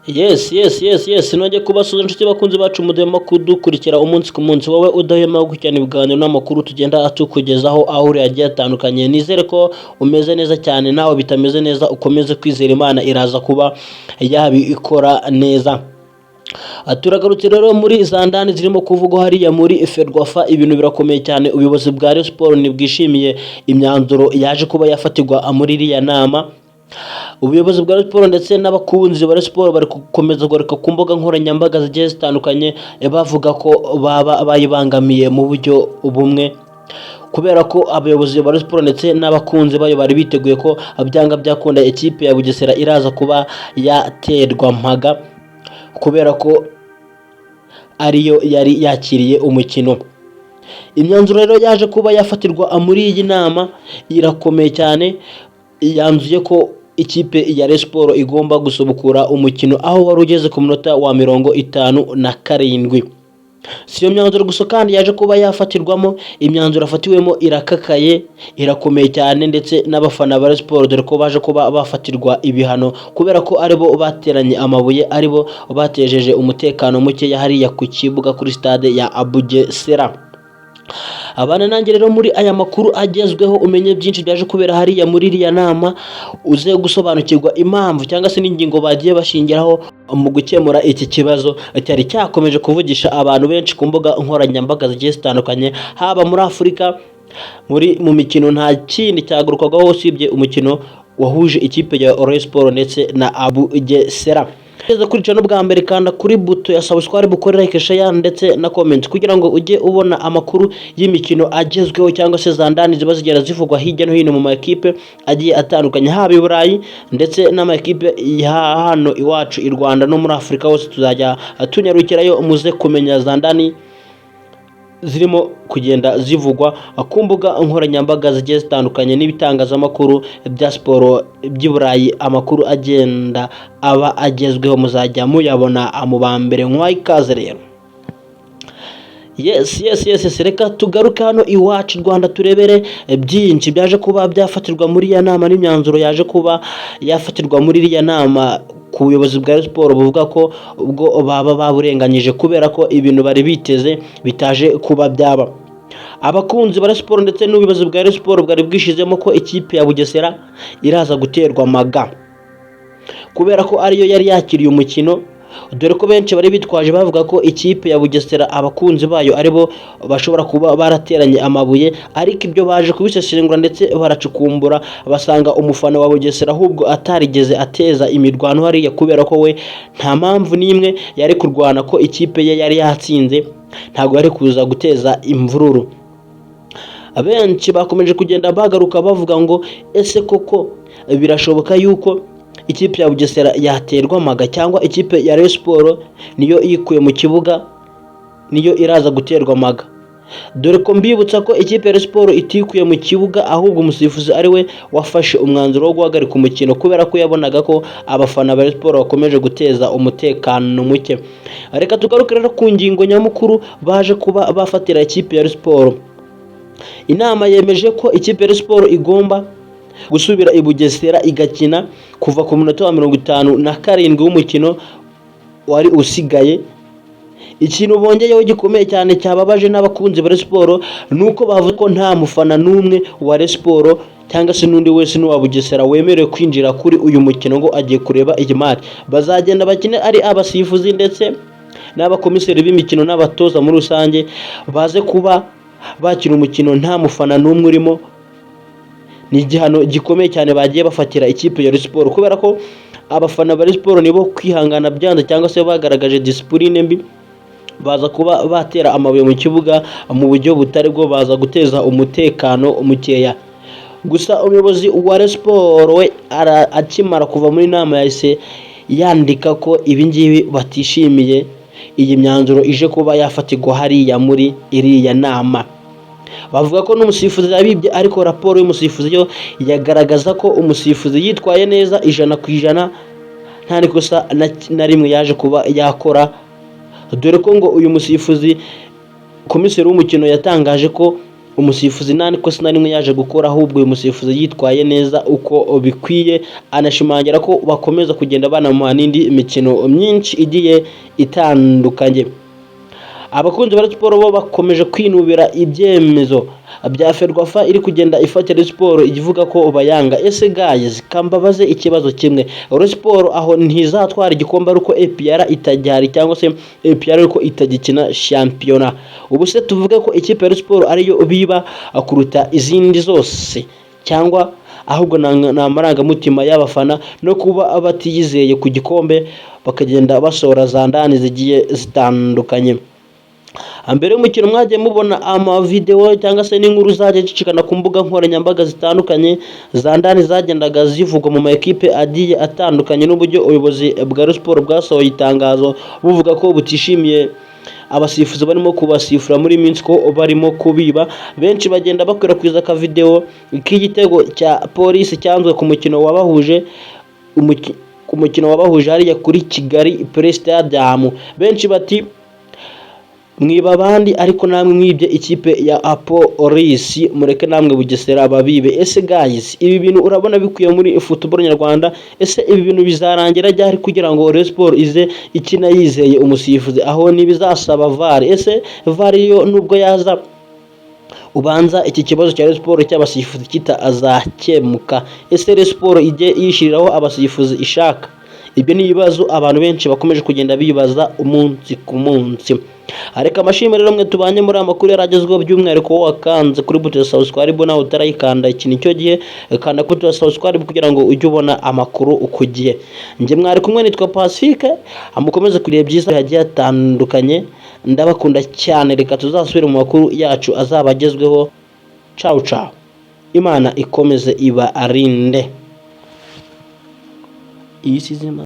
Yes, nongeye kubasuza inshuti bakunzi bacu mudema kudukurikira umunsi ku munsi, wowe udahema gukurikirana ibiganiro n'amakuru tugenda atukugezaho aho uri agiye atandukanye. Nizere ko umeze neza cyane, nawe bitameze neza ukomeze kwizera Imana iraza kuba yabikora neza. Turagarutse rero muri za ndani zirimo kuvugwa hariya muri Ferwafa, ibintu birakomeye cyane. Ubuyobozi bwa Rayon Sports ntibwishimiye imyanzuro yaje kuba yafatirwa muri iriya nama. Ubuyobozi bwa Rayon Sports ndetse n'abakunzi ba Rayon Sports bari gukomeza guhagarika ku mbuga nkoranyambaga zigiye zitandukanye, bavuga ko baba bayibangamiye mu buryo bumwe, kubera ko abayobozi ba Rayon Sports ndetse n'abakunzi bayo bari biteguye ko byanga byakunda ikipe ya Bugesera iraza kuba yaterwa mpaga, kubera ko ariyo yari yakiriye umukino. Imyanzuro rero yaje kuba yafatirwa muri iyi nama irakomeye cyane. Yanzuye ko ikipe ya Rayon Sports igomba gusubukura umukino aho wari ugeze ku munota wa 57. Si iyo myanzuro gusa kandi yaje kuba yafatirwamo, imyanzuro afatiwemo irakakaye, irakomeye cyane, ndetse n'abafana ba Rayon Sports dore ko baje kuba bafatirwa ibihano kubera ko aribo bateranye amabuye, aribo batejeje umutekano muke hariya ku kibuga kuri stade ya Bugesera. Abana nanjye rero muri aya makuru agezweho umenye byinshi byaje kubera hariya muri iriya nama, uze gusobanukirwa impamvu cyangwa se n'ingingo bagiye bashingiraho mu gukemura iki kibazo cyari cyakomeje kuvugisha abantu benshi ku mbuga nkoranyambaga zigiye zitandukanye, haba muri Afurika. Mu mikino nta kindi cyagarukagaho usibye umukino wahuje ikipe ya Rayon Sports ndetse na Bugesera. Kuri channel bwa mbere kanda kuri buto ya subscribe, ukore like, share ndetse na comment kugira ngo ujye ubona amakuru y'imikino agezweho cyangwa se za ndani ziba zigera zivugwa hirya no hino mu makipe agiye atandukanye, haba i Burayi ndetse n'amakipe hano iwacu i Rwanda no muri Afurika hose. Tuzajya tunyarukirayo muze kumenya za ndani zirimo kugenda zivugwa ku mbuga nkoranyambaga zigiye zitandukanye n'ibitangazamakuru bya siporo by'i Burayi. Amakuru agenda aba agezweho muzajya muyabona mu ba mbere. Ikaze rero. Yes, reka tugaruke hano iwacu Rwanda turebere byinshi byaje kuba byafatirwa muri ya nama n'imyanzuro yaje kuba yafatirwa muri iriya nama ku buyobozi bwa Rayon Sports buvuga ko ubwo baba baburenganyije kubera ko ibintu bari biteze bitaje kuba byaba. Abakunzi ba Rayon Sports ndetse n'ubuyobozi bwa Rayon Sports bwari bwishizemo ko ikipe ya Bugesera iraza guterwa maga kubera ko ariyo yari yakiriye umukino, dore ko benshi bari bitwaje bavuga ko ikipe ya Bugesera abakunzi bayo aribo bashobora kuba barateranye amabuye, ariko ibyo baje kubisesengura ndetse baracukumbura basanga umufana wa Bugesera ahubwo atarigeze ateza imirwano hariya, kubera ko we nta mpamvu n'imwe yari kurwana ko ikipe ye yari yatsinze, ntabwo yari kuza guteza imvururu. Abenshi bakomeje kugenda bagaruka bavuga ngo ese koko birashoboka yuko ikipe ya Bugesera yaterwa maga cyangwa ikipe ya Rayon Sports niyo yikuye mu kibuga niyo iraza guterwa maga, dore ko mbibutsa ko ikipe ya Rayon Sports itikuye mu kibuga ahubwo umusifuzi ari we wafashe umwanzuro wo guhagarika umukino kubera ko yabonaga ko abafana ba Rayon Sports bakomeje guteza umutekano muke. Reka tugaruke rero ku ngingo nyamukuru baje kuba bafatira ikipe ya Rayon Sports. Inama yemeje ko ikipe ya Rayon Sports igomba gusubira i Bugesera igakina kuva ku munota wa 57 w'umukino wari usigaye. Ikintu bongeyeho gikomeye cyane cyababaje n'abakunzi ba Rayon Sports nuko bavuze ko nta mufana n'umwe wa Rayon Sports cyangwa se n'undi wese n'uwa Bugesera wemerewe kwinjira kuri uyu mukino ngo agiye kureba iyi match. Bazagenda bakine ari abasifuzi ndetse n'abakomiseri b'imikino n'abatoza muri rusange baze kuba bakina umukino nta mufana n'umwe urimo. Ni igihano gikomeye cyane bagiye bafatira ikipe ya Rayon Sports kubera ko abafana ba Rayon Sports nibo kwihangana byanze cyangwa se bagaragaje discipline mbi, baza kuba batera amabuye mu kibuga mu buryo butari bwo, baza guteza umutekano mukeya. Gusa umuyobozi wa Rayon Sports we akimara kuva muri nama yahise yandika ko ibingibi batishimiye iyi myanzuro ije kuba yafatirwa hariya muri iriya nama. Bavuga ko n'umusifuzi yabibye, ariko raporo y'umusifuzi yo yagaragaza ko umusifuzi yitwaye neza 100%, nta nikosa na rimwe yaje kuba yakora, dore ko ngo uyu musifuzi komiseri w'umukino yatangaje ko umusifuzi nta nikosa na rimwe yaje gukora, ahubwo uyu musifuzi yitwaye neza uko bikwiye, anashimangira ko bakomeza kugenda banamuha n'indi mikino myinshi igiye itandukanye. Abakunzi ba Rayon Sports bo bakomeje kwinubira ibyemezo bya Ferwafa iri kugenda ifatira Rayon Sports ivuga ko bayanga. Ese guys, kambabaze ikibazo kimwe, Rayon Sports aho ntizatwara igikombe ariko APR itajyari cyangwa se APR ariko itagikina shampiyona? Ubu se tuvuge ko ikipe ya Rayon Sports ariyo biba kuruta izindi zose, cyangwa ahubwo na amarangamutima y'abafana no kuba batiyizeye ku gikombe bakagenda basora za ndani zigiye zitandukanye? Mbere y'umukino mwagiye mubona amavideo cyangwa se n'inkuru zaje zicikana ku mbuga nkoranyambaga zitandukanye za ndani zagendaga zivugwa mu maekipe agiye atandukanye, n'uburyo ubuyobozi bwa Rayon Sports bwasohoye itangazo buvuga ko butishimiye abasifuzi barimo kubasifura muri minsi ko barimo kubiba. Benshi bagenda bakwirakwiza ka video k'igitego cya polisi cyanzwe ku mukino wabahuje hariya kuri Kigali Play Stadium. Benshi bati mwiba abandi ariko namwe mwibye ikipe ya Apolisi, mureke namwe Bugesera babibe. Ese guys, ibi bintu urabona bikwiye muri football nyarwanda? Ese ibi bintu bizarangira ryari kugira ngo Rayon Sports ize ikina yizeye umusifuzi? Aho nibizasaba VAR. Ese VAR yo nubwo yaza ubanza iki kibazo cya Rayon Sports cy'abasifuzi kitazakemuka? Ese Rayon Sports ijye yishiriraho abasifuzi ishaka? Ibyo ni ibibazo abantu benshi bakomeje kugenda bibaza umunsi ku munsi. Areka amashimwe rero mwe tubanye muri amakuru yaragezweho, by'umwihariko wakanze kuri buto subscribe nawe utarayikanda, iki nicyo gihe kanda kuri subscribe kugira ngo ujye ubona amakuru uko gihe. Nje mwari kumwe nitwa Pacifique, amukomeze kureba byiza yagiye atandukanye. Ndabakunda cyane, reka tuzasubire mu makuru yacu azabagezweho. Ciao ciao, Imana ikomeze iba arinde. Iyi sizima